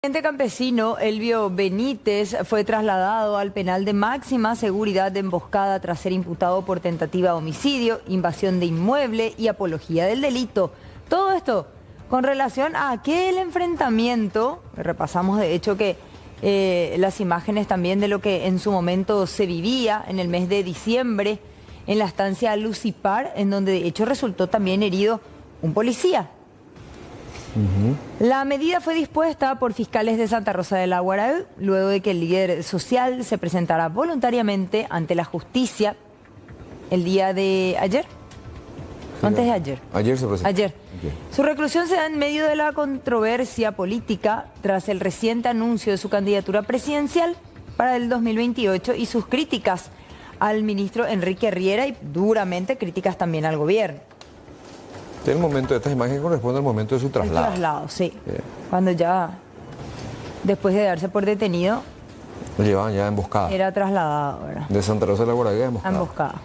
El dirigente campesino Elvio Benítez fue trasladado al penal de máxima seguridad de Emboscada tras ser imputado por tentativa de homicidio, invasión de inmueble y apología del delito. Todo esto con relación a aquel enfrentamiento, repasamos de hecho que las imágenes también de lo que en su momento se vivía en el mes de diciembre en la estancia Lucipar, en donde de hecho resultó también herido un policía. La medida fue dispuesta por fiscales de Santa Rosa de la Guaraú, luego de que el líder social se presentara voluntariamente ante la justicia el día de ayer. Antes de ayer. Ayer se presentó. Ayer. Okay. Su reclusión se da en medio de la controversia política tras el reciente anuncio de su candidatura presidencial para el 2028 y sus críticas al ministro Enrique Riera y duramente críticas también al gobierno. El momento de estas imágenes corresponde al momento de su traslado. El traslado, sí. Cuando ya, después de darse por detenido, Lo llevaban ya emboscada. era trasladado, ¿verdad? De Santa Rosa de la Guaraú a emboscada. Emboscada.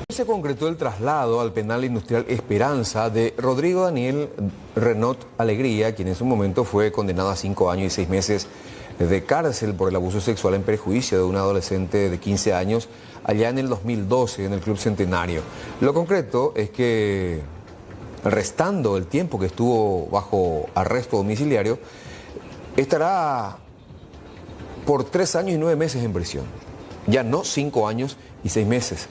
Se concretó el traslado al penal industrial Esperanza de Rodrigo Daniel Renot Alegría, quien en su momento fue condenado a 5 años y 6 meses de cárcel por el abuso sexual en perjuicio de un adolescente de 15 años allá en el 2012 en el Club Centenario. Lo concreto es que, restando el tiempo que estuvo bajo arresto domiciliario, estará por 3 años y 9 meses en prisión. Ya no 5 años y 6 meses.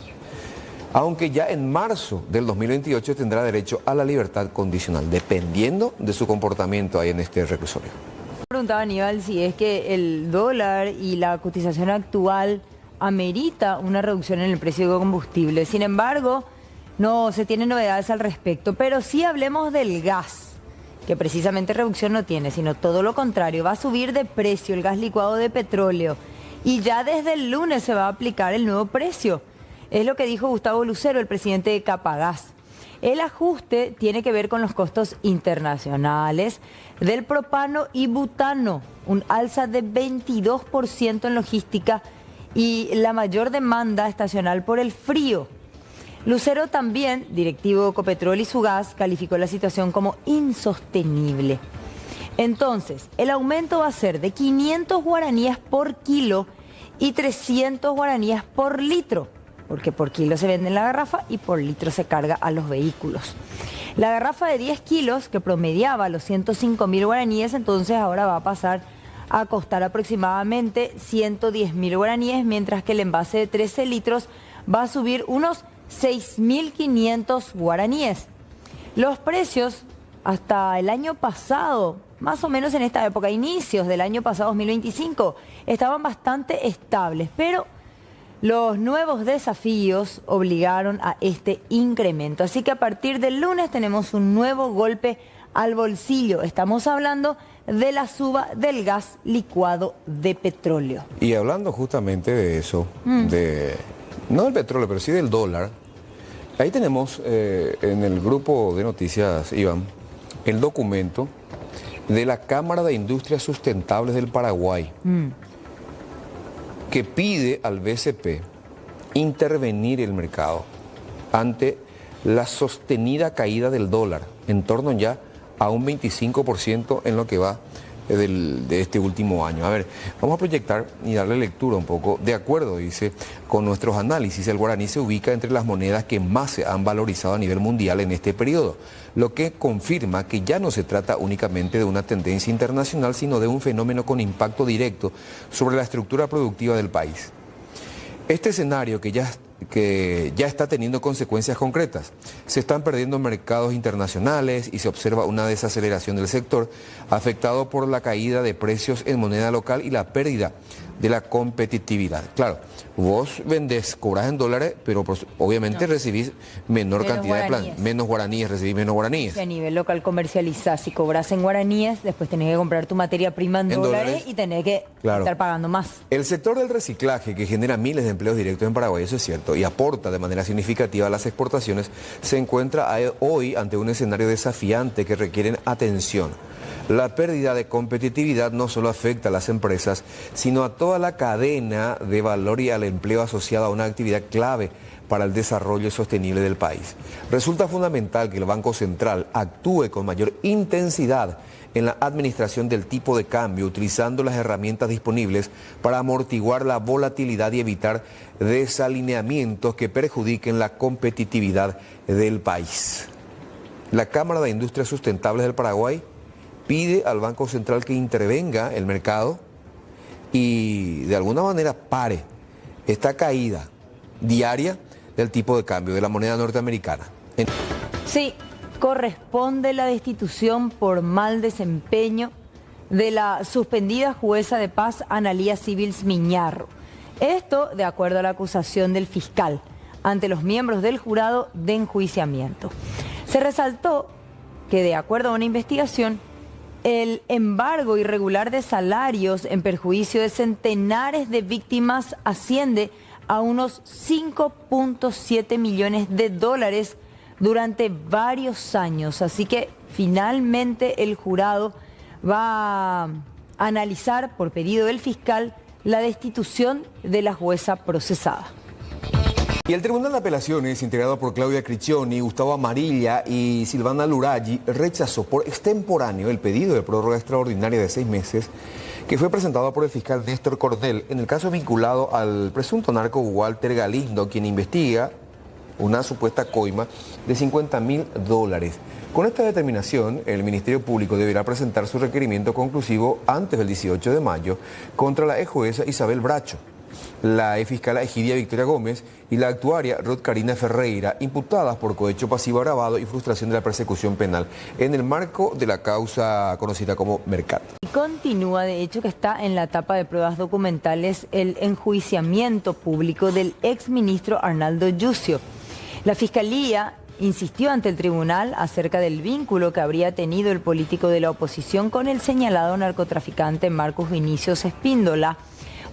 Aunque ya en marzo del 2028 tendrá derecho a la libertad condicional, dependiendo de su comportamiento ahí en este reclusorio. Preguntaba Aníbal si es que el dólar y la cotización actual amerita una reducción en el precio de combustible. Sin embargo, no se tienen novedades al respecto, pero sí hablemos del gas, que precisamente reducción no tiene, sino todo lo contrario, va a subir de precio el gas licuado de petróleo y ya desde el lunes se va a aplicar el nuevo precio. Es lo que dijo Gustavo Lucero, el presidente de Capagás. El ajuste tiene que ver con los costos internacionales del propano y butano, un alza de 22% en logística y la mayor demanda estacional por el frío. Lucero también, directivo de Ecopetrol y su gas, calificó la situación como insostenible. Entonces, el aumento va a ser de 500 guaraníes por kilo y 300 guaraníes por litro, porque por kilo se vende en la garrafa y por litro se carga a los vehículos. La garrafa de 10 kilos, que promediaba los 105.000 guaraníes, entonces ahora va a pasar a costar aproximadamente 110.000 guaraníes, mientras que el envase de 13 litros va a subir unos 6.500 guaraníes. Los precios hasta el año pasado, más o menos en esta época, inicios del año pasado 2025, estaban bastante estables, pero los nuevos desafíos obligaron a este incremento. Así que a partir del lunes tenemos un nuevo golpe al bolsillo. Estamos hablando de la suba del gas licuado de petróleo. Y hablando justamente de eso, no del petróleo, pero sí del dólar, ahí tenemos en el grupo de noticias, Iván, el documento de la Cámara de Industrias Sustentables del Paraguay, que pide al BCP intervenir el mercado ante la sostenida caída del dólar, en torno ya a un 25% en lo que va de este último año. A ver, vamos a proyectar y darle lectura un poco. De acuerdo, dice, con nuestros análisis, el guaraní se ubica entre las monedas que más se han valorizado a nivel mundial en este periodo, lo que confirma que ya no se trata únicamente de una tendencia internacional, sino de un fenómeno con impacto directo sobre la estructura productiva del país. Este escenario que ya está teniendo consecuencias concretas. Se están perdiendo mercados internacionales y se observa una desaceleración del sector afectado por la caída de precios en moneda local y la pérdida de la competitividad. Claro, vos vendés, cobrás en dólares, pero obviamente recibís menor cantidad de plan, menos guaraníes, recibís menos guaraníes. Si a nivel local comercializás, si cobras en guaraníes, después tenés que comprar tu materia prima en dólares y tenés que estar pagando más. El sector del reciclaje, que genera miles de empleos directos en Paraguay, eso es cierto, y aporta de manera significativa a las exportaciones, se encuentra hoy ante un escenario desafiante que requiere atención. La pérdida de competitividad no solo afecta a las empresas, sino a toda la cadena de valor y al empleo asociado a una actividad clave para el desarrollo sostenible del país. Resulta fundamental que el Banco Central actúe con mayor intensidad en la administración del tipo de cambio, utilizando las herramientas disponibles para amortiguar la volatilidad y evitar desalineamientos que perjudiquen la competitividad del país. La Cámara de Industrias Sustentables del Paraguay pide al Banco Central que intervenga el mercado y de alguna manera pare esta caída diaria del tipo de cambio de la moneda norteamericana. Sí, corresponde la destitución por mal desempeño de la suspendida jueza de paz Analía Civils Miñarro. Esto de acuerdo a la acusación del fiscal ante los miembros del jurado de enjuiciamiento. Se resaltó que de acuerdo a una investigación, el embargo irregular de salarios en perjuicio de centenares de víctimas asciende a unos 5.7 millones de dólares durante varios años. Así que finalmente el jurado va a analizar por pedido del fiscal la destitución de la jueza procesada. Y el Tribunal de Apelaciones, integrado por Claudia Criccioni, Gustavo Amarilla y Silvana Luraggi, rechazó por extemporáneo el pedido de prórroga extraordinaria de 6 meses que fue presentado por el fiscal Néstor Coronel en el caso vinculado al presunto narco Walter Galindo, quien investiga una supuesta coima de $50.000. Con esta determinación, el Ministerio Público deberá presentar su requerimiento conclusivo antes del 18 de mayo contra la ex jueza Isabel Bracho, la fiscal Egidia Victoria Gómez y la actuaria Ruth Karina Ferreira, imputadas por cohecho pasivo agravado y frustración de la persecución penal en el marco de la causa conocida como Mercat. Y continúa, de hecho, que está en la etapa de pruebas documentales el enjuiciamiento público del exministro Arnaldo Yucio. La Fiscalía insistió ante el tribunal acerca del vínculo que habría tenido el político de la oposición con el señalado narcotraficante Marcos Vinicius Espíndola,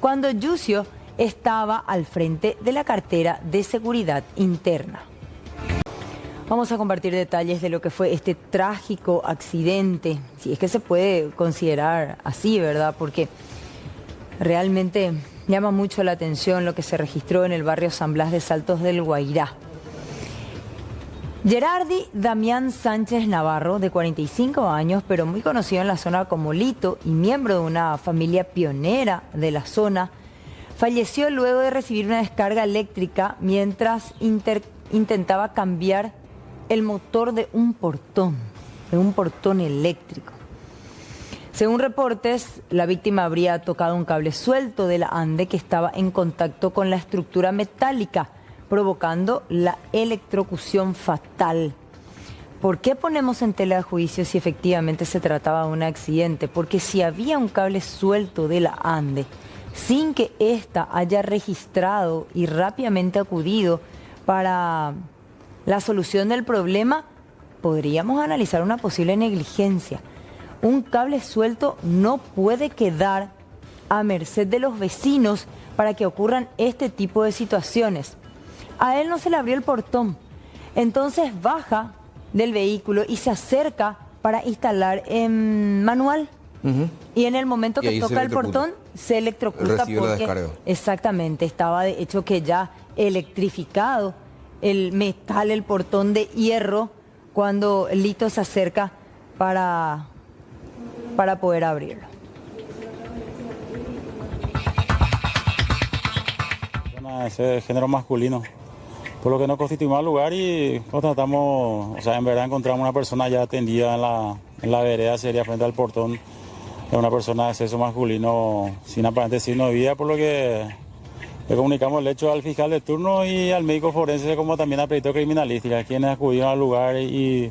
cuando Yucio estaba al frente de la cartera de seguridad interna. Vamos a compartir detalles de lo que fue este trágico accidente, si es que se puede considerar así, ¿verdad? Porque realmente llama mucho la atención lo que se registró en el barrio San Blas de Saltos del Guairá. Gerardi Damián Sánchez Navarro, de 45 años, pero muy conocido en la zona como Lito y miembro de una familia pionera de la zona, falleció luego de recibir una descarga eléctrica mientras intentaba cambiar el motor de un portón eléctrico. Según reportes, la víctima habría tocado un cable suelto de la ande que estaba en contacto con la estructura metálica, provocando la electrocución fatal. ¿Por qué ponemos en tela de juicio si efectivamente se trataba de un accidente? Porque si había un cable suelto de la ande, sin que ésta haya registrado y rápidamente acudido para la solución del problema, podríamos analizar una posible negligencia. Un cable suelto no puede quedar a merced de los vecinos para que ocurran este tipo de situaciones. A él no se le abrió el portón, entonces baja del vehículo y se acerca para instalar en manual. Y en el momento que toca el portón, se electrocuta porque exactamente, estaba de hecho que ya electrificado el metal, el portón de hierro, cuando Lito se acerca para poder abrirlo. Ese género masculino, por lo que nos constituimos al lugar y constatamos, o sea, en verdad encontramos una persona ya atendida en la vereda, sería frente al portón, de una persona de sexo masculino sin aparente signo de vida, por lo que le comunicamos el hecho al fiscal de turno y al médico forense, como también al perito criminalística, quienes acudieron al lugar y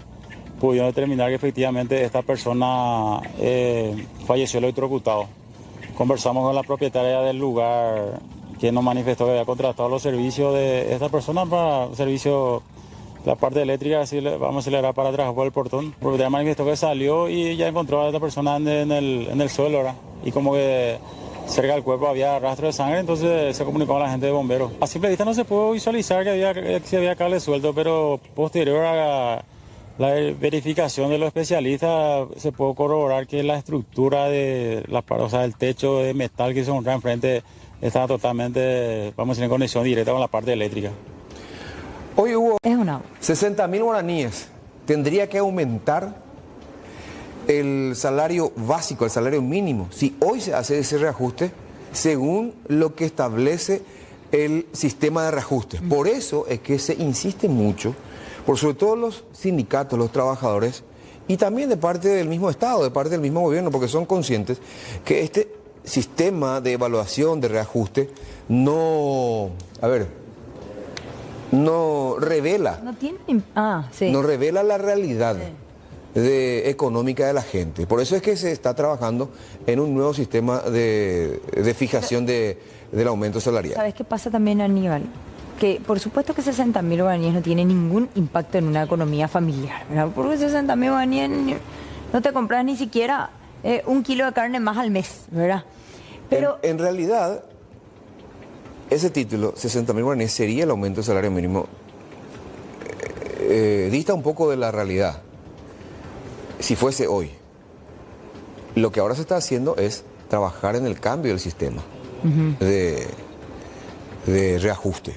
pudieron determinar que efectivamente esta persona falleció electrocutado. Conversamos con la propietaria del lugar, quien nos manifestó que había contratado los servicios de esta persona para servicio, la parte eléctrica, así vamos a acelerar para trabajar por el portón. La propietaria manifestó que salió y ya encontró a esta persona en el suelo, ¿verdad? Y como que cerca del cuerpo había rastro de sangre, entonces se comunicó a la gente de bomberos. A simple vista no se pudo visualizar que había cable suelto, pero posterior a la verificación de los especialistas se pudo corroborar que la estructura de el techo de metal que se encontraba enfrente estaba totalmente, vamos a decir, en conexión directa con la parte eléctrica. Hoy hubo 60.000 guaraníes. Tendría que aumentar el salario básico, el salario mínimo, si hoy se hace ese reajuste según lo que establece el sistema de reajustes. Por eso es que se insiste mucho, por sobre todo los sindicatos, los trabajadores, y también de parte del mismo Estado, de parte del mismo gobierno, porque son conscientes que este sistema de evaluación, de reajuste, no revela, no revela la realidad económica de la gente. Por eso es que se está trabajando en un nuevo sistema de fijación del aumento salarial. ¿Sabes qué pasa también, Aníbal? Que por supuesto que 60.000 guaraníes no tiene ningún impacto en una economía familiar, ¿verdad? Porque 60.000 guaraníes no te compras ni siquiera 1 kilo de carne más al mes, ¿verdad? Pero en realidad, ese título, 60.000 guaraníes, sería el aumento del salario mínimo. Dista un poco de la realidad. Si fuese hoy, lo que ahora se está haciendo es trabajar en el cambio del sistema de reajuste,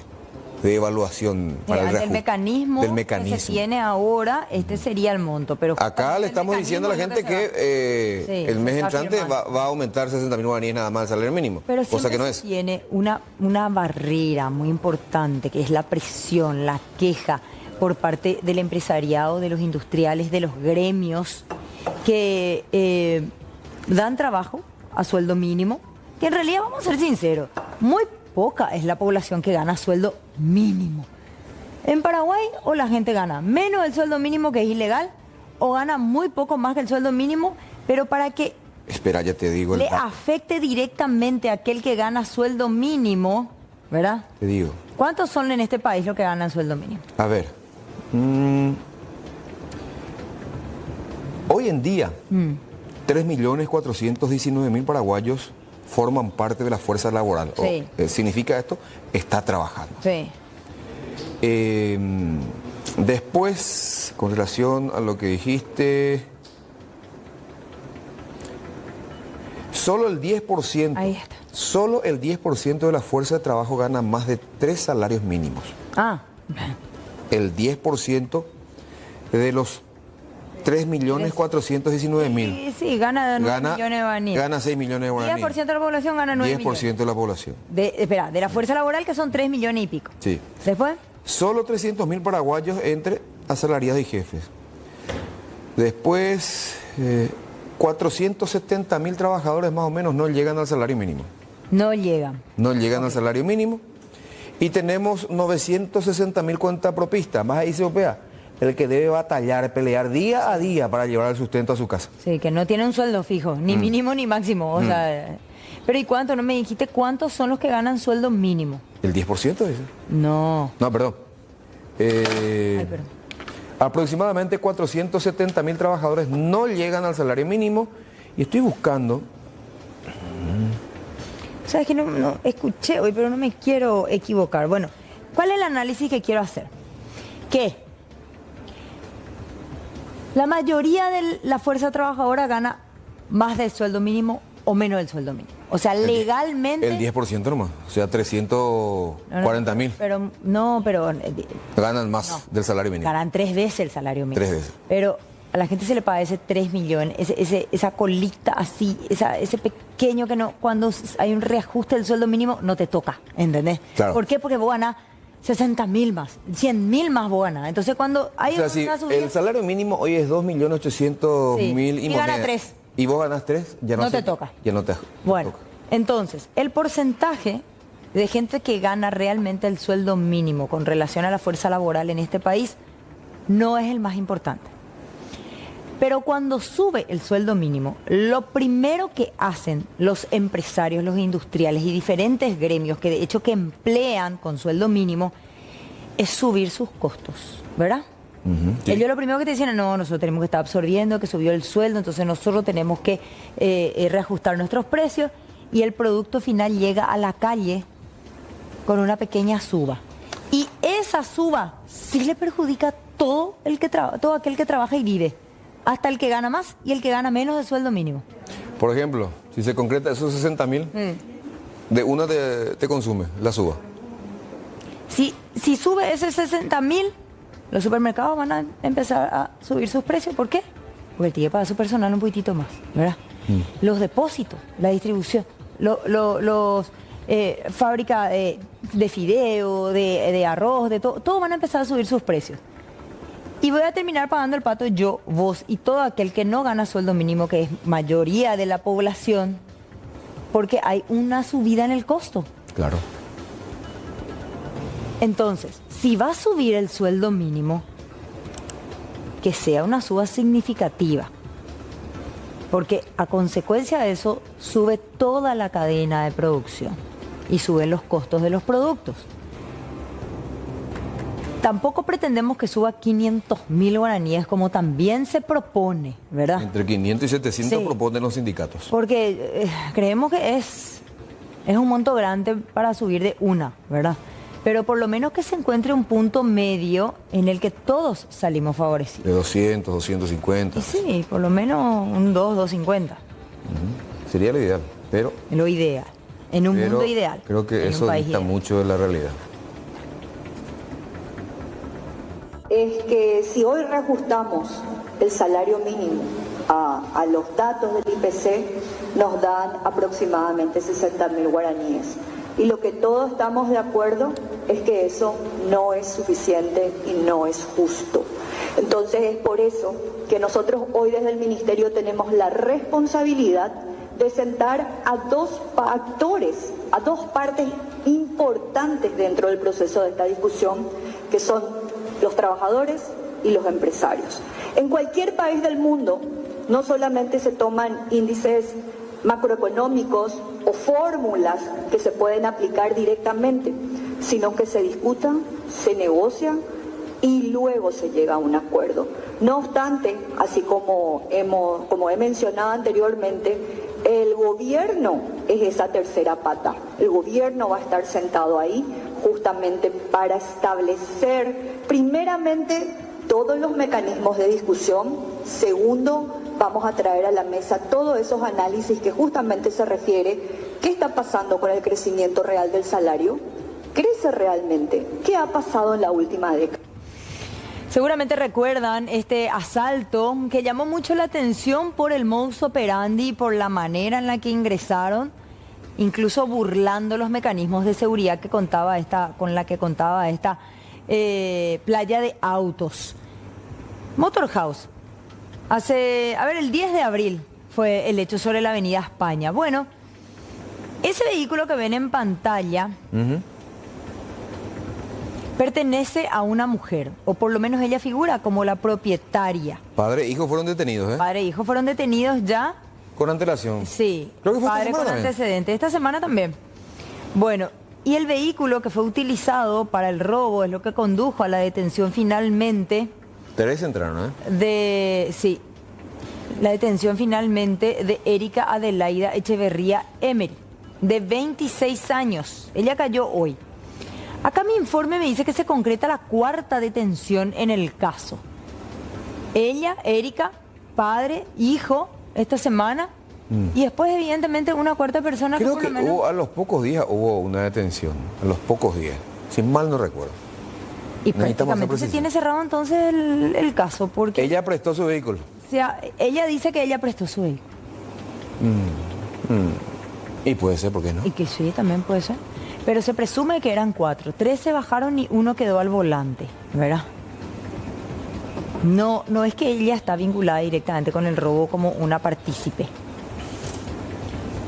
de evaluación para el reajuste. Del mecanismo que se tiene ahora, este sería el monto. Pero acá le estamos diciendo a la gente que el mes entrante va a aumentar 60.000 guaraníes nada más el salario mínimo, pero cosa que no es. Tiene una barrera muy importante, que es la presión, la queja por parte del empresariado, de los industriales, de los gremios, que dan trabajo a sueldo mínimo, que en realidad, vamos a ser sinceros, muy poca es la población que gana sueldo mínimo. En Paraguay, o la gente gana menos del sueldo mínimo, que es ilegal, o gana muy poco más que el sueldo mínimo, pero para que espera, ya te digo, le afecte directamente a aquel que gana sueldo mínimo, ¿verdad? Te digo. ¿Cuántos son en este país los que ganan sueldo mínimo? A ver, hoy en día, 3.419.000 paraguayos forman parte de la fuerza laboral. Sí. ¿Significa esto? Está trabajando. Sí. Después, con relación a lo que dijiste, solo el 10%, Ahí está. solo el 10% de la fuerza de trabajo gana más de 3 salarios mínimos. El 10% de los 3.419.000. Sí, gana 9 millones de guaraníes. Gana 6 millones de guaraníes. 10% de la población gana 9 millones. 10% de la población. De la fuerza laboral, que son 3 millones y pico. Sí. ¿Después? Solo 300.000 paraguayos entre asalariados y jefes. Después, 470.000 trabajadores más o menos no llegan al salario mínimo. No llegan. No llegan al salario mínimo. Y tenemos 960.000 cuentapropistas, más ahí se opea, el que debe batallar, pelear día a día para llevar el sustento a su casa. Sí, que no tiene un sueldo fijo, ni mínimo ni máximo. O sea, pero ¿y cuánto? No me dijiste cuántos son los que ganan sueldo mínimo. ¿El 10% dice? No. No, perdón. Perdón. Aproximadamente 470.000 trabajadores no llegan al salario mínimo y estoy buscando... Sabes que no escuché hoy, pero no me quiero equivocar. Bueno, ¿cuál es el análisis que quiero hacer? Que la mayoría de la fuerza trabajadora gana más del sueldo mínimo o menos del sueldo mínimo. O sea, legalmente... El 10% nomás, o sea, 340.000. Pero... Ganan más del salario mínimo. Ganan 3 veces el salario mínimo. 3 veces. Pero a la gente se le paga ese 3 millones, esa colita así, ese pequeño que no, cuando hay un reajuste del sueldo mínimo, no te toca, ¿entendés? Claro. ¿Por qué? Porque vos ganás 60.000 más, 100.000 más vos ganás. Entonces cuando hay o sea, una subida... el salario mínimo hoy es 2.800.000 y gana 3. Y vos ganás 3, ya no te toca. Ya no te Bueno, toca. entonces, el porcentaje de gente que gana realmente el sueldo mínimo con relación a la fuerza laboral en este país no es el más importante. Pero cuando sube el sueldo mínimo, lo primero que hacen los empresarios, los industriales y diferentes gremios que de hecho que emplean con sueldo mínimo es subir sus costos, ¿verdad? Sí. Ellos lo primero que te dicen, no, nosotros tenemos que estar absorbiendo, que subió el sueldo, entonces nosotros tenemos que reajustar nuestros precios y el producto final llega a la calle con una pequeña suba. Y esa suba sí le perjudica a todo aquel que trabaja y vive. Hasta el que gana más y el que gana menos del sueldo mínimo. Por ejemplo, si se concreta esos 60.000, de una te consume la suba. Si sube ese 60.000, los supermercados van a empezar a subir sus precios. ¿Por qué? porque tiene que pagar su personal un poquitito más, ¿verdad? Los depósitos, la distribución, los fábricas de fideo, de arroz, de todo van a empezar a subir sus precios. Y voy a terminar pagando el pato yo, vos y todo aquel que no gana sueldo mínimo, que es mayoría de la población, porque hay una subida en el costo. Claro. Entonces, si va a subir el sueldo mínimo, que sea una suba significativa, porque a consecuencia de eso sube toda la cadena de producción y suben los costos de los productos. Tampoco pretendemos que suba 500.000 guaraníes como también se propone, ¿verdad? Entre 500 y 700 proponen los sindicatos. Porque creemos que es un monto grande para subir de una, ¿verdad? Pero por lo menos que se encuentre un punto medio en el que todos salimos favorecidos. De 200, 250. Y sí, por lo menos un 2.50. Sería lo ideal, pero... Lo ideal, en un mundo ideal. Creo que eso dista mucho de la realidad. Es que si hoy reajustamos el salario mínimo a los datos del IPC, nos dan aproximadamente 60.000 guaraníes. Y lo que todos estamos de acuerdo es que eso no es suficiente y no es justo. Entonces es por eso que nosotros hoy desde el Ministerio tenemos la responsabilidad de sentar a dos actores, a dos partes importantes dentro del proceso de esta discusión, que son los trabajadores y los empresarios. En cualquier país del mundo no solamente se toman índices macroeconómicos o fórmulas que se pueden aplicar directamente, sino que se discutan, se negocian y luego se llega a un acuerdo. No obstante, así como he mencionado anteriormente, el gobierno es esa tercera pata. El gobierno va a estar sentado ahí justamente para establecer, primeramente, todos los mecanismos de discusión. Segundo, vamos a traer a la mesa todos esos análisis que justamente se refiere qué está pasando con el crecimiento real del salario. ¿Crece realmente? ¿Qué ha pasado en la última década? Seguramente recuerdan este asalto que llamó mucho la atención por el modus operandi, por la manera en la que ingresaron, incluso burlando los mecanismos de seguridad con la que contaba esta playa de autos. Motorhouse. El 10 de abril fue el hecho sobre la avenida España. Bueno, ese vehículo que ven en pantalla pertenece a una mujer, o por lo menos ella figura como la propietaria. Padre e hijo fueron detenidos, ¿eh? Padre e hijo fueron detenidos ya. Con antelación. Sí. Creo que fue padre con antecedentes. Esta semana también. Bueno, y el vehículo que fue utilizado para el robo es lo que condujo a la detención finalmente. Tres entraron, ¿eh? La detención finalmente de Erika Adelaida Echeverría Emery, de 26 años. Ella cayó hoy. Acá mi informe me dice que se concreta la cuarta detención en el caso. Ella, Erika, padre, hijo, esta semana, y después evidentemente una cuarta persona. Creo que a los pocos días hubo una detención, a los pocos días, si mal no recuerdo. Y prácticamente se tiene cerrado entonces el caso, porque... Ella prestó su vehículo. O sea, ella dice que ella prestó su vehículo. Y puede ser, ¿por qué no? Y que sí, también puede ser. Pero se presume que eran 4. 3 se bajaron y 1 quedó al volante, ¿verdad? No es que ella está vinculada directamente con el robo como una partícipe.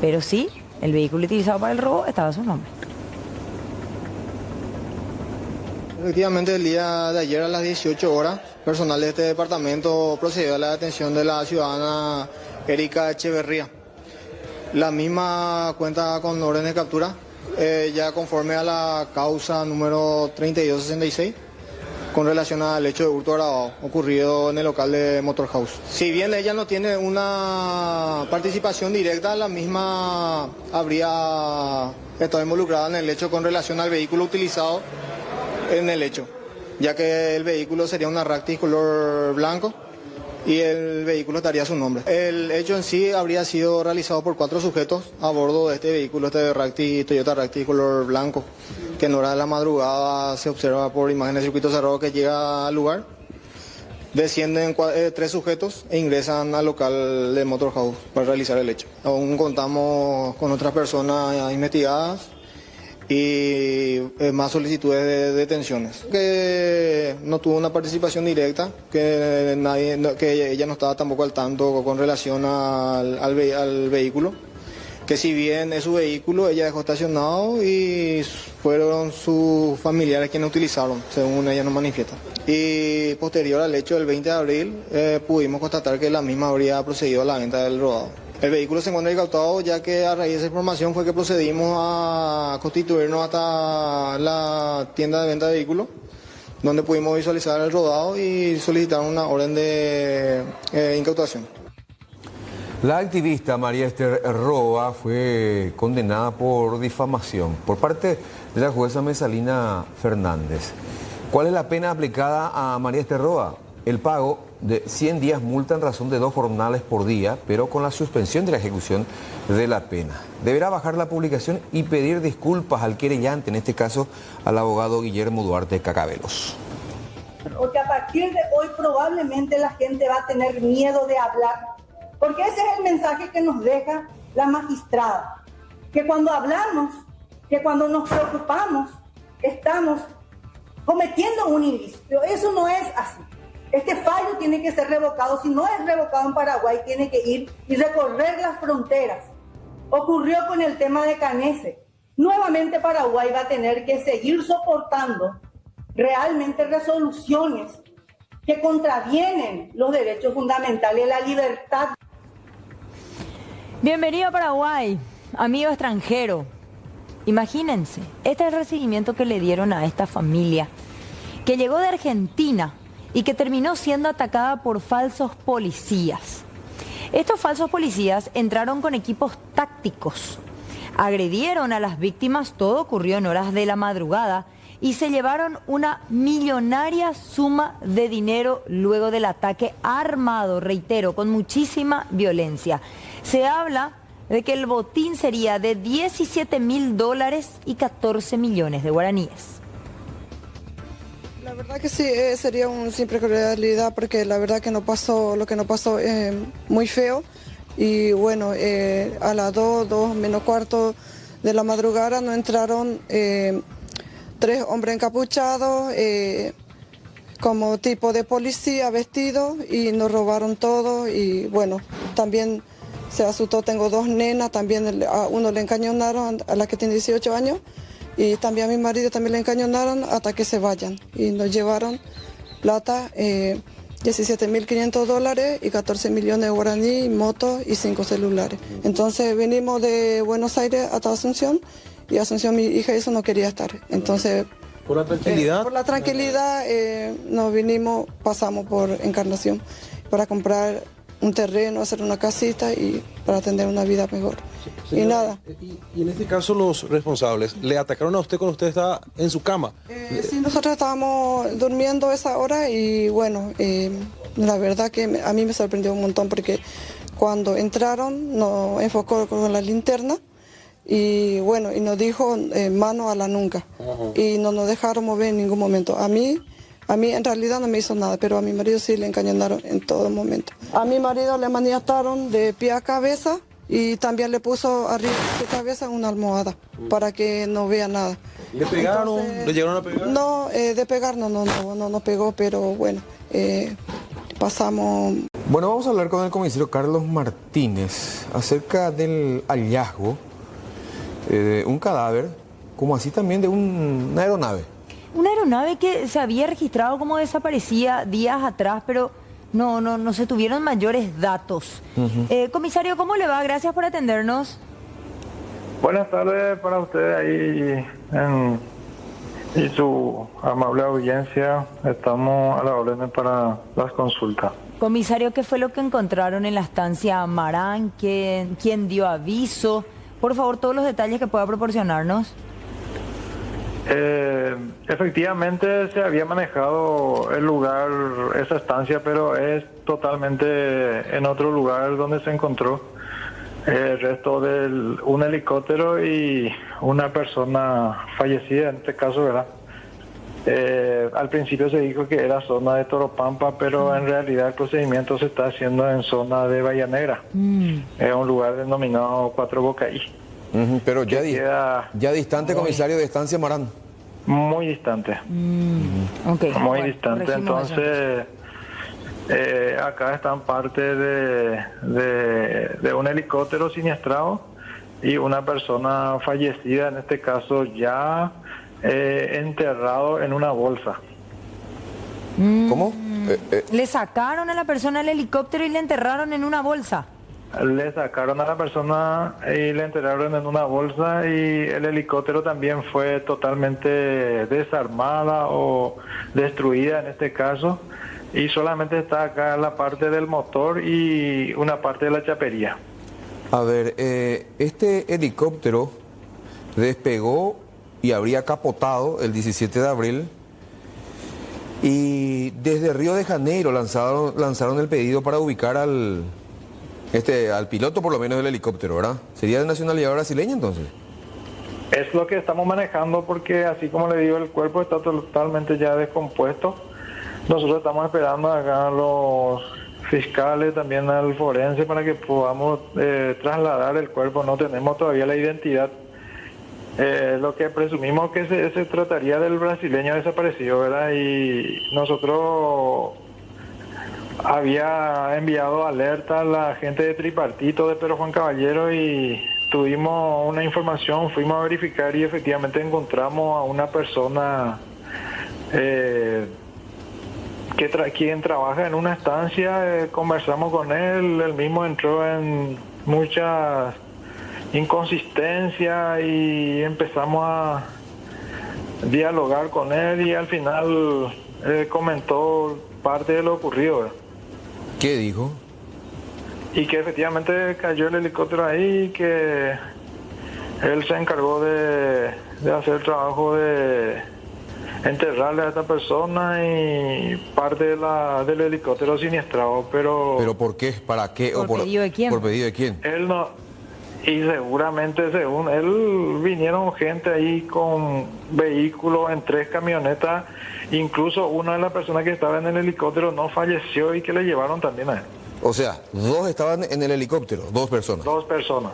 Pero sí, el vehículo utilizado para el robo estaba a su nombre. Efectivamente, el día de ayer a las 18 horas, personal de este departamento procedió a la detención de la ciudadana Erika Echeverría. La misma cuenta con orden de captura, ya conforme a la causa número 3266, con relación al hecho de hurto agravado ocurrido en el local de Motorhouse. Si bien ella no tiene una participación directa, la misma habría estado involucrada en el hecho con relación al vehículo utilizado en el hecho, ya que el vehículo sería una Ractis color blanco y el vehículo estaría a su nombre. El hecho en sí habría sido realizado por 4 sujetos a bordo de este vehículo, Toyota Ractis color blanco, que en hora de la madrugada se observa por imágenes de circuito cerrado que llega al lugar. Descienden 3 sujetos e ingresan al local de Motor House para realizar el hecho. Aún contamos con otras personas investigadas y más solicitudes de detenciones. Que no tuvo una participación directa, que ella no estaba tampoco al tanto con relación al vehículo. Que si bien es su vehículo, ella dejó estacionado y fueron sus familiares quienes utilizaron, según ella nos manifiesta. Y posterior al hecho del 20 de abril, pudimos constatar que la misma habría procedido a la venta del rodado. El vehículo se encuentra incautado, ya que a raíz de esa información fue que procedimos a constituirnos hasta la tienda de venta de vehículos, donde pudimos visualizar el rodado y solicitar una orden de incautación. La activista María Esther Roa fue condenada por difamación por parte de la jueza Mesalina Fernández. ¿Cuál es la pena aplicada a María Esther Roa? El pago de 100 días multa en razón de 2 jornales por día, pero con la suspensión de la ejecución de la pena. Deberá bajar la publicación y pedir disculpas al querellante, en este caso al abogado Guillermo Duarte Cacabelos. Porque a partir de hoy probablemente la gente va a tener miedo de hablar. Porque ese es el mensaje que nos deja la magistrada, que cuando hablamos, que cuando nos preocupamos, estamos cometiendo un ilícito. Eso no es así. Este fallo tiene que ser revocado. Si no es revocado en Paraguay, tiene que ir y recorrer las fronteras. Ocurrió con el tema de Canese. Nuevamente Paraguay va a tener que seguir soportando realmente resoluciones que contravienen los derechos fundamentales, la libertad. Bienvenido a Paraguay, amigo extranjero. Imagínense, este es el recibimiento que le dieron a esta familia, que llegó de Argentina y que terminó siendo atacada por falsos policías. Estos falsos policías entraron con equipos tácticos, agredieron a las víctimas, todo ocurrió en horas de la madrugada, y se llevaron una millonaria suma de dinero luego del ataque armado, reitero, con muchísima violencia. Se habla de que el botín sería de $17.000 y 14 millones de guaraníes. La verdad que sí, sería una simple realidad, porque la verdad que no pasó, lo que no pasó muy feo. Y bueno, a las 2 menos cuarto de la madrugada nos entraron 3 hombres encapuchados, como tipo de policía vestidos, y nos robaron todo. Y bueno, también se asustó, tengo 2 nenas, también a uno le encañonaron, a la que tiene 18 años, y también a mi marido también le encañonaron hasta que se vayan. Y nos llevaron plata, $17.500 y 14 millones de guaraní, motos y 5 celulares. Entonces venimos de Buenos Aires hasta Asunción, y Asunción, mi hija, eso no quería estar. Entonces, ¿por la tranquilidad? Por la tranquilidad nos vinimos, pasamos por Encarnación para comprar un terreno, hacer una casita y para tener una vida mejor. Sí, y nada. Y en este caso los responsables, ¿le atacaron a usted cuando usted estaba en su cama? Sí, nosotros estábamos durmiendo esa hora y bueno, la verdad que a mí me sorprendió un montón, porque cuando entraron nos enfocó con la linterna y bueno, y nos dijo mano a la nuca. Y no nos dejaron mover en ningún momento. A mí en realidad no me hizo nada, pero a mi marido sí le encañonaron en todo momento. A mi marido le maniataron de pie a cabeza y también le puso arriba de cabeza una almohada para que no vea nada. ¿Le pegaron? Entonces, ¿le llegaron a pegar? No, de pegar no pegó, pero bueno, pasamos. Bueno, vamos a hablar con el comisario Carlos Martínez acerca del hallazgo de un cadáver, como así también de una aeronave. Una aeronave que se había registrado como desaparecía días atrás, pero no se tuvieron mayores datos. Comisario, ¿cómo le va? Gracias por atendernos. Buenas tardes para ustedes ahí y su amable audiencia. Estamos a la orden para las consultas. Comisario, ¿qué fue lo que encontraron en la estancia Amarán? ¿Quién dio aviso? Por favor, todos los detalles que pueda proporcionarnos. Efectivamente se había manejado el lugar, esa estancia, pero es totalmente en otro lugar donde se encontró el resto de un helicóptero y una persona fallecida en este caso, ¿verdad? Al principio se dijo que era zona de Toropampa, pero en realidad el procedimiento se está haciendo en zona de Bahía Negra. Es un lugar denominado Cuatro Bocaí. Pero ya, queda ya distante, comisario, de Estancia Marán. Muy distante. Okay. Muy Bueno, distante. corregimos eso. Entonces, acá están parte de un helicóptero siniestrado y una persona fallecida, en este caso ya enterrado en una bolsa. ¿Cómo? Le sacaron a la persona el helicóptero y le enterraron en una bolsa. Le sacaron a la persona y le enterraron en una bolsa, y el helicóptero también fue totalmente desarmada o destruida en este caso, y solamente está acá la parte del motor y una parte de la chapería. A ver, este helicóptero despegó y habría capotado el 17 de abril, y desde Río de Janeiro lanzaron el pedido para ubicar al piloto, por lo menos, del helicóptero, ¿verdad? ¿Sería de nacionalidad brasileña entonces? Es lo que estamos manejando, porque así como le digo, el cuerpo está totalmente ya descompuesto. Nosotros estamos esperando acá a los fiscales, también al forense, para que podamos trasladar el cuerpo. No tenemos todavía la identidad. Lo que presumimos que se trataría del brasileño desaparecido, ¿verdad? Y nosotros había enviado alerta a la gente de Tripartito de Pedro Juan Caballero, y tuvimos una información, fuimos a verificar y efectivamente encontramos a una persona quien trabaja en una estancia. Conversamos con él mismo entró en muchas inconsistencias y empezamos a dialogar con él, y al final comentó parte de lo ocurrido, ¿verdad? ¿Qué dijo? Y que efectivamente cayó el helicóptero ahí, y que él se encargó de hacer el trabajo de enterrarle a esta persona y parte del helicóptero siniestrado, pero... ¿Pero por qué? ¿Para qué? ¿Por pedido de quién? ¿Por pedido de quién? Él no... Y seguramente, según él, vinieron gente ahí con vehículos en 3 camionetas. Incluso una de las personas que estaba en el helicóptero no falleció, y que le llevaron también a él. O sea, 2 estaban en el helicóptero, 2 personas. 2 personas.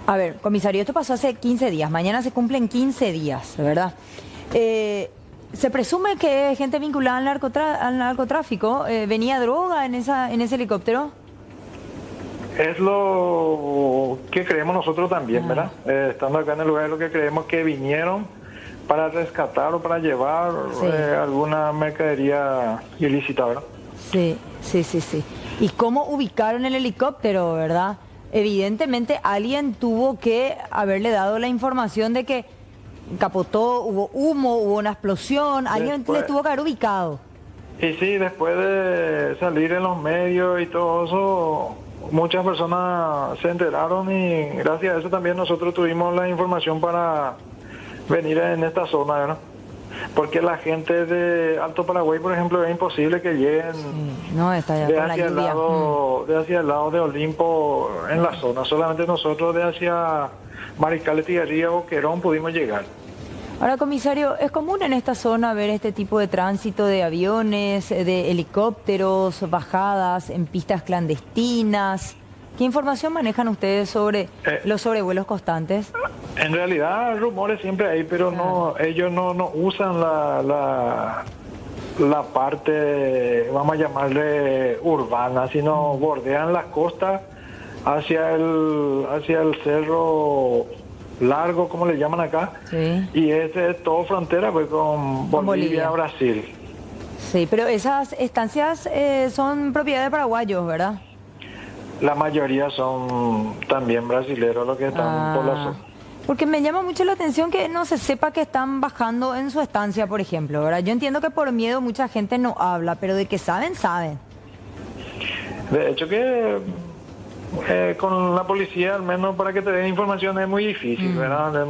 A ver, comisario, esto pasó hace 15 días. Mañana se cumplen 15 días, ¿verdad? Se presume que gente vinculada al narcotráfico. ¿Venía droga en ese helicóptero? Es lo que creemos nosotros también, ¿verdad? Estando acá en el lugar, es lo que creemos, que vinieron para rescatar o para llevar alguna mercadería ilícita, ¿verdad? Sí. ¿Y cómo ubicaron el helicóptero, verdad? Evidentemente alguien tuvo que haberle dado la información de que capotó, hubo humo, hubo una explosión, alguien le tuvo que haber ubicado. Y sí, después de salir en los medios y todo eso, muchas personas se enteraron, y gracias a eso también nosotros tuvimos la información para venir en esta zona, ¿verdad? Porque la gente de Alto Paraguay, por ejemplo, es imposible que lleguen de hacia el lado de Olimpo en la zona. Solamente nosotros de hacia Mariscal Etigarribia o Querón pudimos llegar. Ahora, comisario, ¿es común en esta zona ver este tipo de tránsito de aviones, de helicópteros, bajadas en pistas clandestinas? ¿Qué información manejan ustedes sobre los sobrevuelos constantes? En realidad, rumores siempre hay, pero no, ellos no usan la parte, vamos a llamarle urbana, sino bordean las costas hacia el cerro Largo, como le llaman acá, y ese es todo frontera pues con Bolivia, Brasil. Sí, pero esas estancias son propiedad de paraguayos, ¿verdad? La mayoría son también brasileros los que están por la zona. Porque me llama mucho la atención que no se sepa que están bajando en su estancia, por ejemplo, ¿verdad? Yo entiendo que por miedo mucha gente no habla, pero de que saben, saben. De hecho que con la policía, al menos para que te den información, es muy difícil, ¿verdad?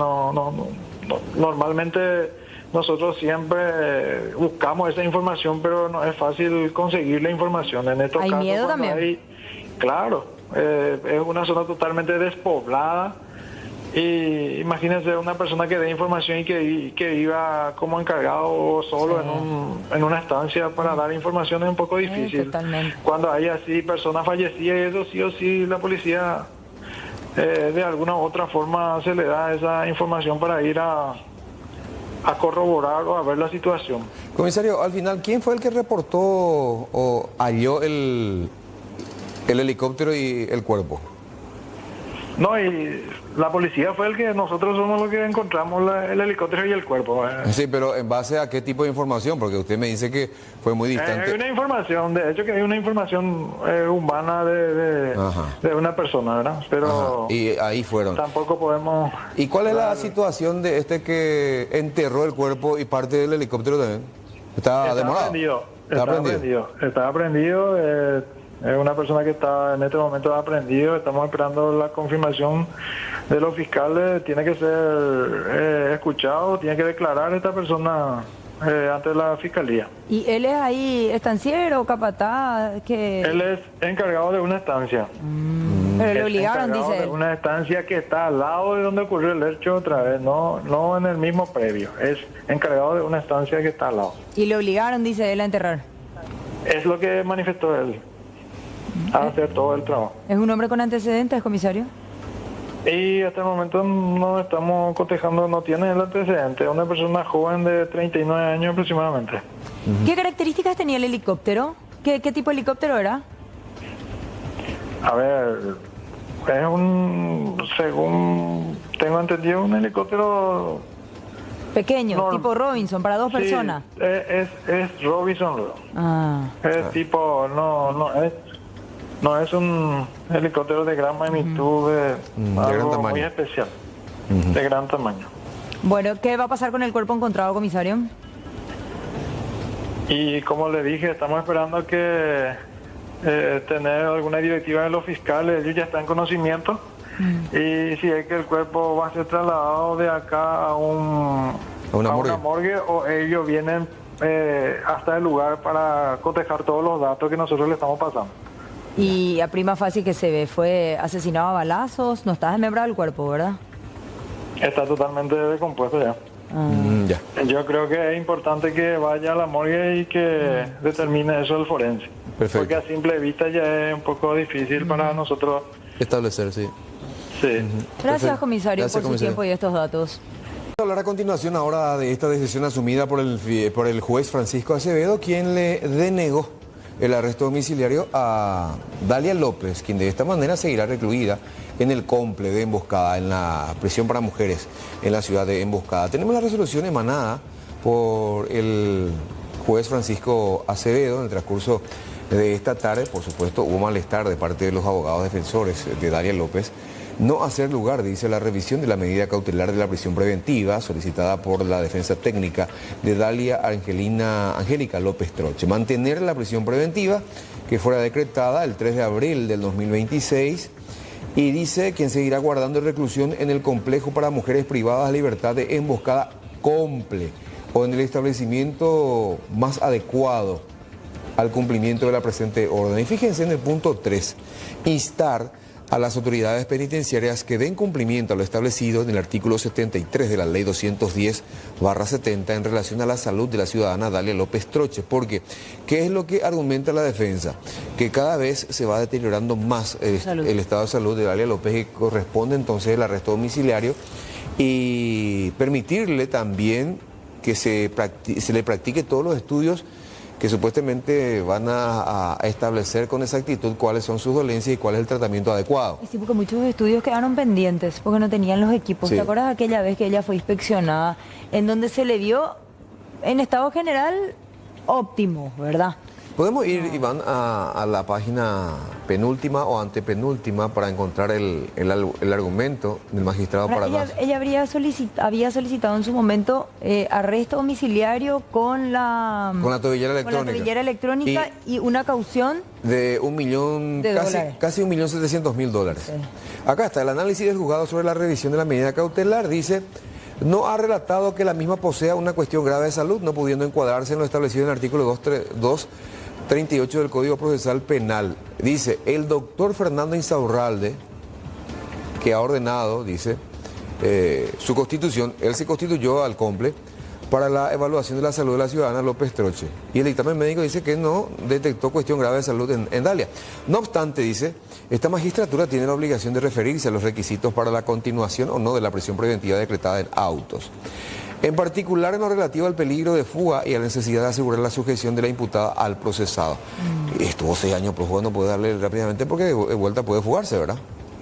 Normalmente nosotros siempre buscamos esa información, pero no es fácil conseguir la información. En estos ¿Hay casos, miedo también? Claro, es una zona totalmente despoblada, Y imagínense una persona que dé información y que iba como encargado solo en una estancia para dar información es un poco difícil. Totalmente. Cuando hay así personas fallecidas y eso sí o sí la policía de alguna u otra forma se le da esa información para ir a corroborar o a ver la situación. Comisario, al final, ¿quién fue el que reportó o halló el helicóptero y el cuerpo? No, y la policía fue el que nosotros somos los que encontramos el helicóptero y el cuerpo. Sí, pero ¿en base a qué tipo de información? Porque usted me dice que fue muy distante. Hay una información, de hecho que hay una información humana de una persona, ¿verdad? Pero y ahí fueron. Tampoco podemos... ¿Y cuál es la situación de este que enterró el cuerpo y parte del helicóptero también? ¿Está demorado? Está prendido. Es una persona que está en este momento aprendido. Estamos esperando la confirmación de los fiscales. Tiene que ser escuchado, tiene que declarar esta persona ante la fiscalía. ¿Y él es ahí estanciero, capataz? Él es encargado de una estancia. Pero le obligaron, dice él. De una estancia que está al lado de donde ocurrió el hecho otra vez, no en el mismo previo. Es encargado de una estancia que está al lado. Y le obligaron, dice él, a enterrar. Es lo que manifestó él. A hacer todo el trabajo. ¿Es un hombre con antecedentes, comisario? Y hasta el momento no estamos cotejando, no tiene el antecedente. Es una persona joven de 39 años aproximadamente. ¿Qué características tenía el helicóptero? ¿Qué tipo de helicóptero era? A ver, según tengo entendido, un helicóptero... Pequeño, tipo Robinson, para dos personas. Es Robinson. Es tipo, no es un helicóptero de gran magnitud, de gran tamaño. Muy especial, de gran tamaño. Bueno, ¿qué va a pasar con el cuerpo encontrado, comisario? Y como le dije, estamos esperando que tener alguna directiva de los fiscales. Ellos ya están en conocimiento. Y si es que el cuerpo va a ser trasladado de acá a una morgue o ellos vienen hasta el lugar para cotejar todos los datos que nosotros le estamos pasando. Y a prima facie que se ve, fue asesinado a balazos, no está desmembrado el cuerpo, ¿verdad? Está totalmente decompuesto ya. Ya. Yo creo que es importante que vaya a la morgue y que determine eso el forense. Perfecto. Porque a simple vista ya es un poco difícil para nosotros establecer, sí. Gracias, comisario, por su tiempo y estos datos. Vamos a hablar a continuación ahora de esta decisión asumida por el juez Francisco Acevedo, quien le denegó el arresto domiciliario a Dalia López, quien de esta manera seguirá recluida en el complejo de Emboscada, en la prisión para mujeres en la ciudad de Emboscada. Tenemos la resolución emanada por el juez Francisco Acevedo en el transcurso de esta tarde. Por supuesto, hubo malestar de parte de los abogados defensores de Dalia López. No hacer lugar, dice, la revisión de la medida cautelar de la prisión preventiva solicitada por la defensa técnica de Dalia Angélica López Troche. Mantener la prisión preventiva que fuera decretada el 3 de abril del 2026 y dice quien seguirá guardando reclusión en el complejo para mujeres privadas de libertad de Emboscada Comple o en el establecimiento más adecuado al cumplimiento de la presente orden. Y fíjense en el punto 3, instar a las autoridades penitenciarias que den cumplimiento a lo establecido en el artículo 73 de la ley 210/70 en relación a la salud de la ciudadana Dalia López Troche. Porque, ¿qué es lo que argumenta la defensa? Que cada vez se va deteriorando más el estado de salud de Dalia López y corresponde entonces el arresto domiciliario y permitirle también que se le practique todos los estudios que supuestamente van a establecer con exactitud cuáles son sus dolencias y cuál es el tratamiento adecuado. Sí, porque muchos estudios quedaron pendientes porque no tenían los equipos. Sí. ¿Te acuerdas aquella vez que ella fue inspeccionada en donde se le vio en estado general óptimo, verdad? Podemos ir, Iván, a la página penúltima o antepenúltima para encontrar el argumento del magistrado para ella había solicitado en su momento arresto domiciliario con la tobillera electrónica y una caución de casi $1.700.000. Sí. Acá está el análisis del juzgado sobre la revisión de la medida cautelar. Dice: no ha relatado que la misma posea una cuestión grave de salud, no pudiendo encuadrarse en lo establecido en el artículo 238 del Código Procesal Penal. Dice, el doctor Fernando Insaurralde, que ha ordenado, dice, su constitución, él se constituyó al COMPLE para la evaluación de la salud de la ciudadana López Troche. Y el dictamen médico dice que no detectó cuestión grave de salud en Dalia. No obstante, dice, esta magistratura tiene la obligación de referirse a los requisitos para la continuación o no de la prisión preventiva decretada en autos. En particular en lo relativo al peligro de fuga y a la necesidad de asegurar la sujeción de la imputada al procesado. Estuvo 6 años prófugo, no puede darle rápidamente porque de vuelta puede fugarse, ¿verdad?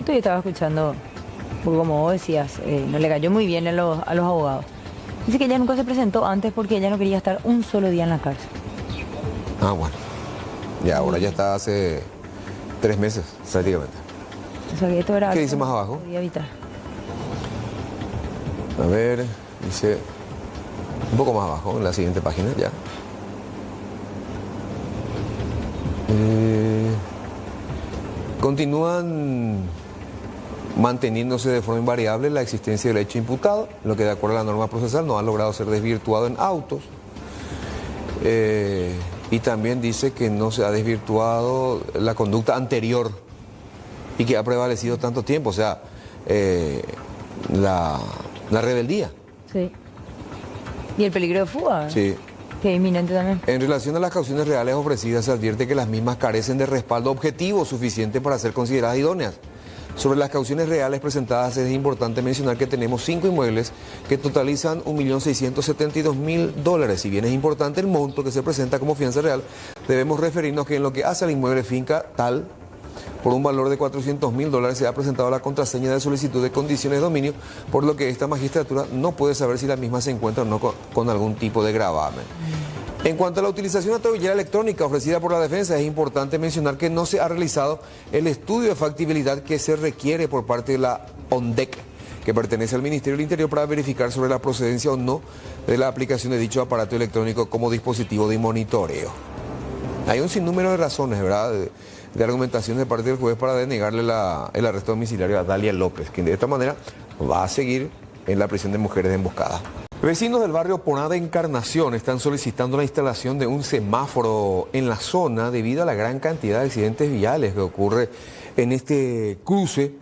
Yo estaba escuchando, porque como vos decías, no le cayó muy bien a los abogados. Dice que ella nunca se presentó antes porque ella no quería estar un solo día en la cárcel. Ah, bueno. Y ahora ya está hace 3 meses, prácticamente. O sea, que esto era ¿Qué dice más abajo? Podía evitar. A ver, dice un poco más abajo, en la siguiente página, ya. Continúan manteniéndose de forma invariable la existencia del hecho imputado, lo que de acuerdo a la norma procesal no ha logrado ser desvirtuado en autos. Y también dice que no se ha desvirtuado la conducta anterior y que ha prevalecido tanto tiempo, o sea, la rebeldía. Sí. ¿Y el peligro de fuga? Sí. Que es inminente también. En relación a las cauciones reales ofrecidas, se advierte que las mismas carecen de respaldo objetivo suficiente para ser consideradas idóneas. Sobre las cauciones reales presentadas es importante mencionar que tenemos 5 inmuebles que totalizan $1.672.000. Si bien es importante el monto que se presenta como fianza real, debemos referirnos que en lo que hace al inmueble finca tal, por un valor de $400.000 se ha presentado la contraseña de solicitud de condiciones de dominio, por lo que esta magistratura no puede saber si la misma se encuentra o no con algún tipo de gravamen. En cuanto a la utilización de tobillera electrónica ofrecida por la defensa, es importante mencionar que no se ha realizado el estudio de factibilidad que se requiere por parte de la ONDEC, que pertenece al Ministerio del Interior, para verificar sobre la procedencia o no de la aplicación de dicho aparato electrónico como dispositivo de monitoreo. Hay un sinnúmero de razones, ¿verdad?, de argumentación de parte del juez para denegarle el arresto domiciliario a Dalia López, que de esta manera va a seguir en la prisión de mujeres de Emboscada. Vecinos del barrio Ponada Encarnación están solicitando la instalación de un semáforo en la zona debido a la gran cantidad de accidentes viales que ocurre en este cruce.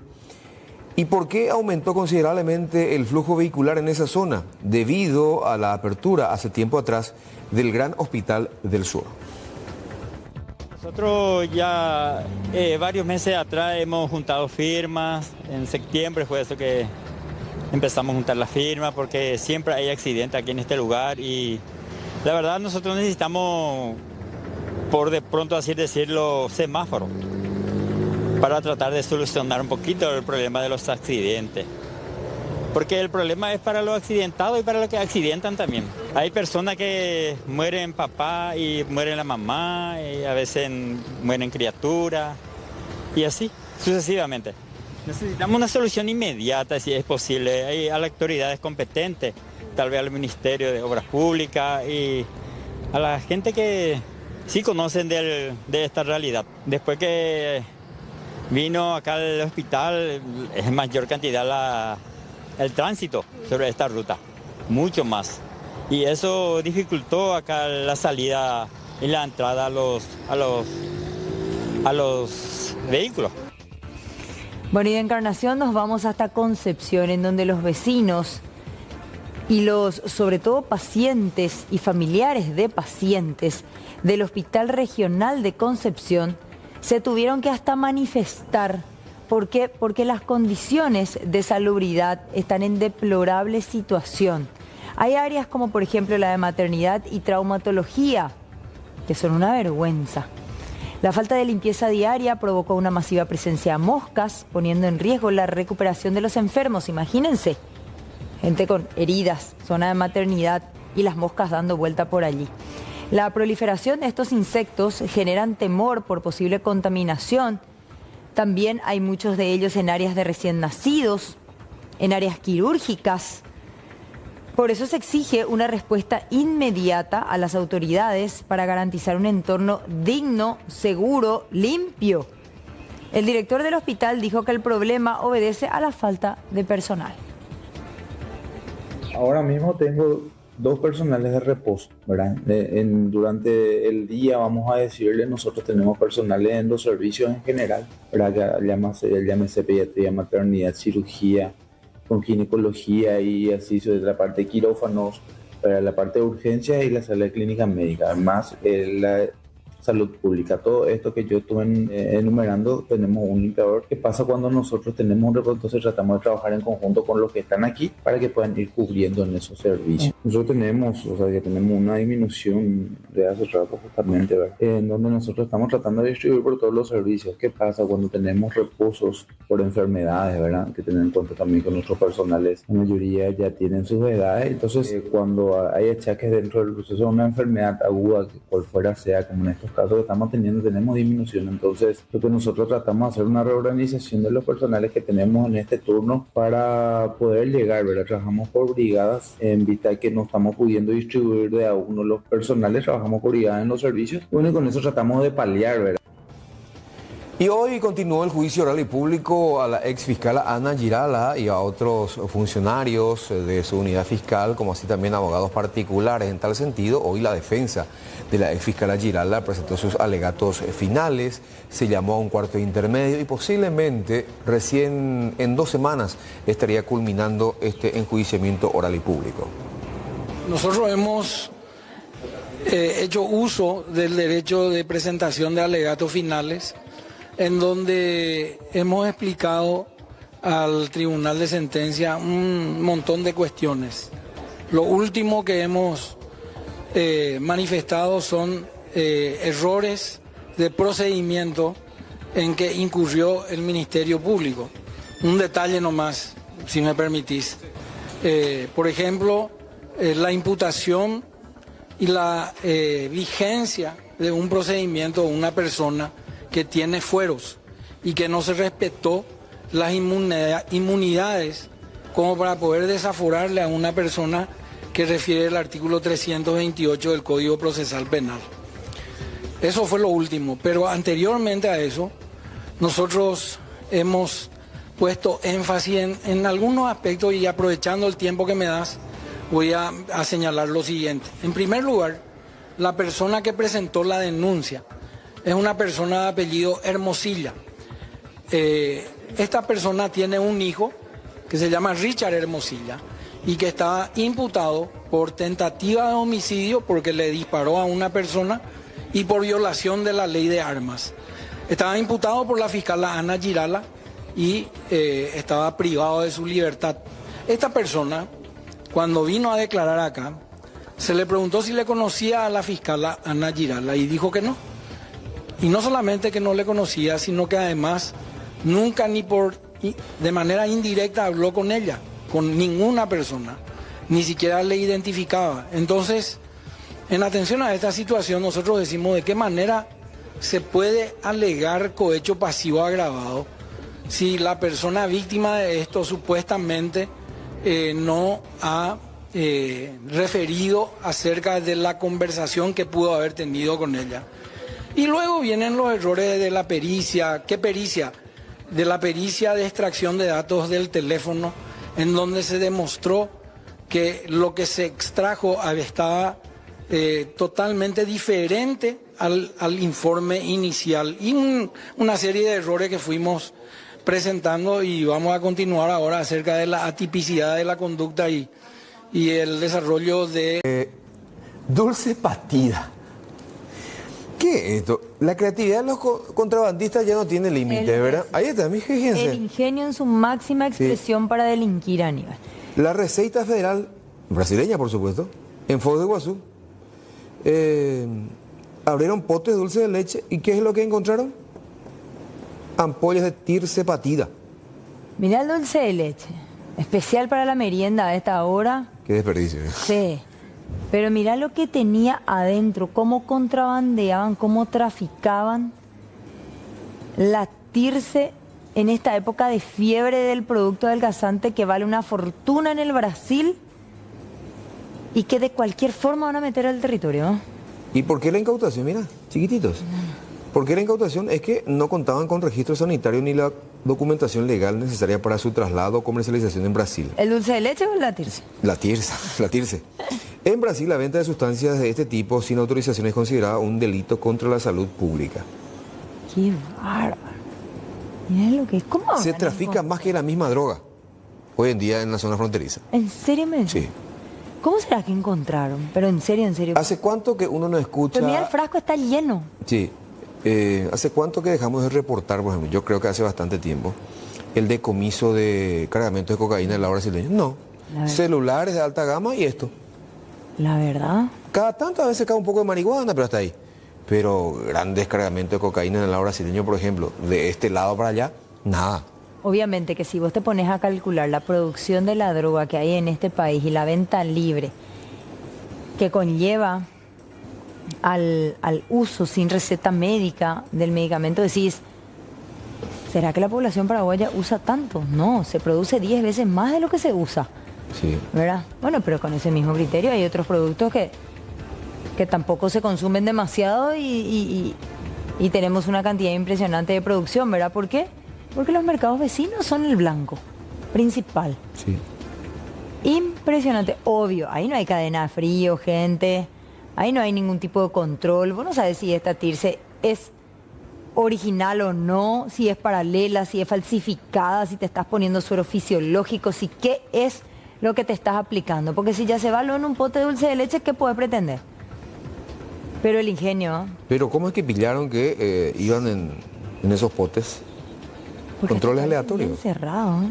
¿Y por qué aumentó considerablemente el flujo vehicular en esa zona? Debido a la apertura hace tiempo atrás del Gran Hospital del Sur. Nosotros ya varios meses atrás hemos juntado firmas. En septiembre fue eso que empezamos a juntar las firmas, porque siempre hay accidentes aquí en este lugar y la verdad nosotros necesitamos, por de pronto así decirlo, semáforos para tratar de solucionar un poquito el problema de los accidentes. Porque el problema es para los accidentados y para los que accidentan también. Hay personas que mueren papá y mueren la mamá, y a veces mueren criaturas y así sucesivamente. Necesitamos una solución inmediata, si es posible, a las autoridades competentes, tal vez al Ministerio de Obras Públicas y a la gente que sí conocen de esta realidad. Después que vino acá al hospital, es mayor cantidad el tránsito sobre esta ruta, mucho más. Y eso dificultó acá la salida y la entrada a los vehículos. Bueno, y de Encarnación nos vamos hasta Concepción, en donde los vecinos y los, sobre todo, pacientes y familiares de pacientes del Hospital Regional de Concepción se tuvieron que hasta manifestar. ¿Por qué? Porque las condiciones de salubridad están en deplorable situación. Hay áreas como, por ejemplo, la de maternidad y traumatología, que son una vergüenza. La falta de limpieza diaria provocó una masiva presencia de moscas, poniendo en riesgo la recuperación de los enfermos. Imagínense, gente con heridas, zona de maternidad y las moscas dando vuelta por allí. La proliferación de estos insectos generan temor por posible contaminación. También hay muchos de ellos en áreas de recién nacidos, en áreas quirúrgicas. Por eso se exige una respuesta inmediata a las autoridades para garantizar un entorno digno, seguro, limpio. El director del hospital dijo que el problema obedece a la falta de personal. Ahora mismo tengo 2 personales de reposo, ¿verdad? Durante el día, vamos a decirle, nosotros tenemos personales en los servicios en general, ¿verdad? Llámese pediatría, maternidad, cirugía, con ginecología y así sobre la parte de quirófanos, para la parte de urgencias y la sala de clínica médica. Además, la salud pública. Todo esto que yo estuve enumerando, tenemos un limpiador. ¿Qué pasa cuando nosotros tenemos un reporte? Entonces tratamos de trabajar en conjunto con los que están aquí para que puedan ir cubriendo en esos servicios. Nosotros tenemos una disminución de hace rato justamente, ¿verdad? En donde nosotros estamos tratando de distribuir por todos los servicios. ¿Qué pasa cuando tenemos reposos por enfermedades, ¿verdad? Que tener en cuenta también que nuestros personales, la mayoría ya tienen sus edades. Entonces, cuando hay achaques dentro del proceso de una enfermedad aguda, que por fuera sea, como en estos casos que estamos teniendo, tenemos disminución. Entonces, lo que nosotros tratamos de hacer una reorganización de los personales que tenemos en este turno para poder llegar, ¿verdad? Trabajamos por brigadas en vista de que no estamos pudiendo distribuir de a uno los personales, trabajamos por brigadas en los servicios. Bueno, y con eso tratamos de paliar, ¿verdad? Y hoy continuó el juicio oral y público a la ex fiscal Ana Girala y a otros funcionarios de su unidad fiscal, como así también abogados particulares. En tal sentido, hoy la defensa de la ex fiscal Girala presentó sus alegatos finales, se llamó a un cuarto intermedio y posiblemente recién en 2 semanas estaría culminando este enjuiciamiento oral y público. Nosotros hemos hecho uso del derecho de presentación de alegatos finales, en donde hemos explicado al Tribunal de Sentencia un montón de cuestiones. Lo último que hemos manifestado son errores de procedimiento en que incurrió el Ministerio Público. Un detalle nomás, si me permitís. Por ejemplo, la imputación y la vigencia de un procedimiento de una persona que tiene fueros y que no se respetó las inmunidades como para poder desaforarle a una persona que refiere el artículo 328 del Código Procesal Penal. Eso fue lo último, pero anteriormente a eso nosotros hemos puesto énfasis en algunos aspectos y aprovechando el tiempo que me das voy a señalar lo siguiente. En primer lugar, la persona que presentó la denuncia es una persona de apellido Hermosilla. Esta persona tiene un hijo que se llama Richard Hermosilla y que está imputado por tentativa de homicidio porque le disparó a una persona y por violación de la ley de armas. Estaba imputado por la fiscal Ana Girala y estaba privado de su libertad. Esta persona, cuando vino a declarar acá, se le preguntó si le conocía a la fiscal Ana Girala y dijo que no. Y no solamente que no le conocía, sino que además nunca de manera indirecta habló con ella, con ninguna persona, ni siquiera le identificaba. Entonces, en atención a esta situación, nosotros decimos de qué manera se puede alegar cohecho pasivo agravado si la persona víctima de esto supuestamente no ha referido acerca de la conversación que pudo haber tenido con ella. Y luego vienen los errores de la pericia. ¿Qué pericia? De la pericia de extracción de datos del teléfono, en donde se demostró que lo que se extrajo estaba totalmente diferente al informe inicial. Y una serie de errores que fuimos presentando y vamos a continuar ahora acerca de la atipicidad de la conducta y el desarrollo de... Dulce Patida. ¿Qué es esto? La creatividad de los contrabandistas ya no tiene límites, ¿verdad? Ahí está, fíjense. El ingenio en su máxima expresión para delinquir, Aníbal. La Receita Federal, brasileña por supuesto, en Foz de Iguazú, abrieron potes de dulce de leche y ¿qué es lo que encontraron? Ampollas de Tirce Patida. Mirá el dulce de leche, especial para la merienda a esta hora. Qué desperdicio. Sí. Pero mirá lo que tenía adentro, cómo contrabandeaban, cómo traficaban la Tirce en esta época de fiebre del producto adelgazante que vale una fortuna en el Brasil y que de cualquier forma van a meter al territorio, ¿no? ¿Y por qué la incautación? Mira, chiquititos. ¿Por qué la incautación? Es que no contaban con registro sanitario ni la documentación legal necesaria para su traslado o comercialización en Brasil. ¿El dulce de leche o la Tirce? La Tirce. En Brasil, la venta de sustancias de este tipo sin autorización es considerada un delito contra la salud pública. ¡Qué bárbaro! Mirá lo que es. ¿Cómo se trafica más que la misma droga. hoy en día en la zona fronteriza. ¿En serio me decís? Sí. ¿Cómo será que encontraron? Pero en serio, en serio. ¿Hace cuánto que uno no escucha? Pues mira, el frasco está lleno. Sí. ¿Hace cuánto que dejamos de reportar, por ejemplo? Yo creo que hace bastante tiempo. El decomiso de cargamentos de cocaína del lado brasileño. No. Celulares de alta gama y esto. La verdad. Cada tanto a veces cae un poco de marihuana, pero hasta ahí. Pero grandes cargamentos de cocaína en el lado brasileño, por ejemplo, de este lado para allá, nada. Obviamente que si vos te pones a calcular la producción de la droga que hay en este país y la venta libre que conlleva al uso sin receta médica del medicamento, decís, ¿será que la población paraguaya usa tanto? No, se produce 10 veces más de lo que se usa. Sí. ¿Verdad? Bueno, pero con ese mismo criterio hay otros productos que tampoco se consumen demasiado y tenemos una cantidad impresionante de producción, ¿verdad? ¿Por qué? Porque los mercados vecinos son el blanco principal. Sí. Impresionante, obvio, ahí no hay cadena de frío, gente, ahí no hay ningún tipo de control, vos no sabes si esta TIRSE es original o no, si es paralela, si es falsificada, si te estás poniendo suero fisiológico, si qué es lo que te estás aplicando, porque si ya se va lo en un pote de dulce de leche, ¿qué puedes pretender? Pero el ingenio... Pero ¿cómo es que pillaron que iban en esos potes? Porque controles aleatorios. Encerrado, ¿eh?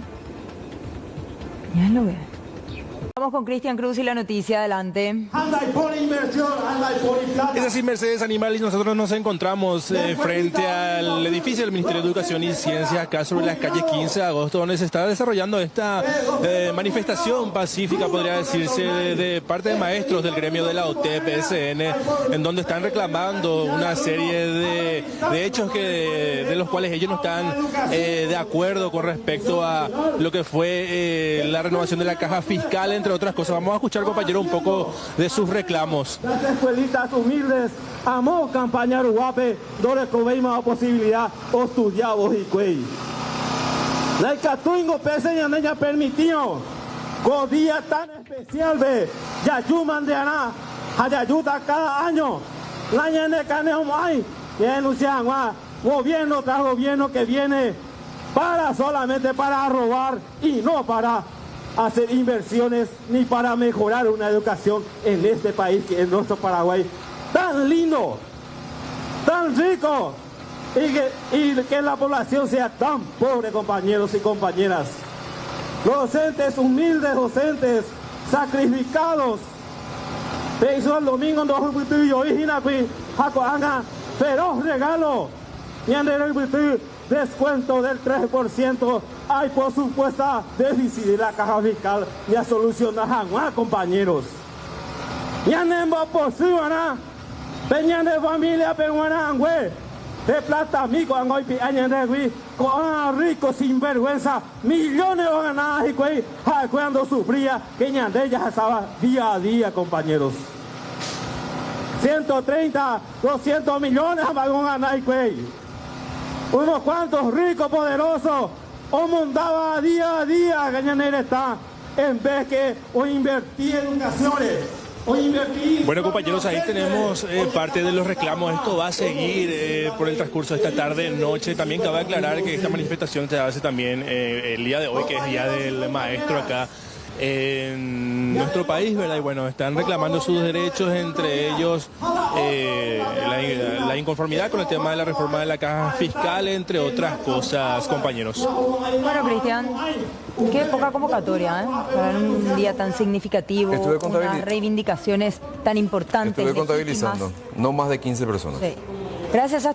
Ya lo veo. Vamos con Cristian Cruz y la noticia, adelante. Es así, Mercedes Animal, y nosotros nos encontramos frente al edificio del Ministerio de Educación y Ciencia, acá sobre las calles 15 de agosto, donde se está desarrollando esta manifestación pacífica, podría decirse, de parte de maestros del gremio de la OTEP-SN, en donde están reclamando una serie de hechos de los cuales ellos no están de acuerdo con respecto a lo que fue la renovación de la caja fiscal, entre otras cosas. Vamos a escuchar, compañero, un poco de sus reclamos. Las escuelitas humildes, amo campaña Uruguape, donde coveima posibilidad o estudiamos y cuey. La Catuingo pese y neña permitió, con día tan especial, ve, Yayuman de Aná, Hayayuta cada año, la ñene caneo hay, que denuncian gobierno tras gobierno que viene solamente para robar y no para hacer inversiones ni para mejorar una educación en este país que es nuestro Paraguay tan lindo, tan rico y que la población sea tan pobre, compañeros y compañeras. Los docentes, humildes docentes, sacrificados, te hizo el domingo en 2021 feroz regalo y en el descuento del 3%, hay por supuesto déficit de la caja fiscal y a solucionar, compañeros. Ya no es posible, peña de familia peruana, de plata, amigo, con ricos sin vergüenza, millones de ganadas y cuando sufría, que de ellas estaba día a día, compañeros. 130, 200 millones van a ganar, unos cuantos ricos, poderosos, o mandaba día a día, Gañanera está, en vez que o invertir en educaciones, o invertir... Bueno, compañeros, ahí tenemos parte de los reclamos. Esto va a seguir por el transcurso de esta tarde, noche. También cabe aclarar que esta manifestación se hace también el día de hoy, que es Día del Maestro acá en nuestro país, ¿verdad? Y bueno, están reclamando sus derechos, entre ellos la inconformidad con el tema de la reforma de la caja fiscal, entre otras cosas, compañeros. Bueno, Cristian, qué poca convocatoria, ¿eh? Para un día tan significativo, unas reivindicaciones tan importantes. Estuve contabilizando, no más de 15 personas. Sí. Gracias a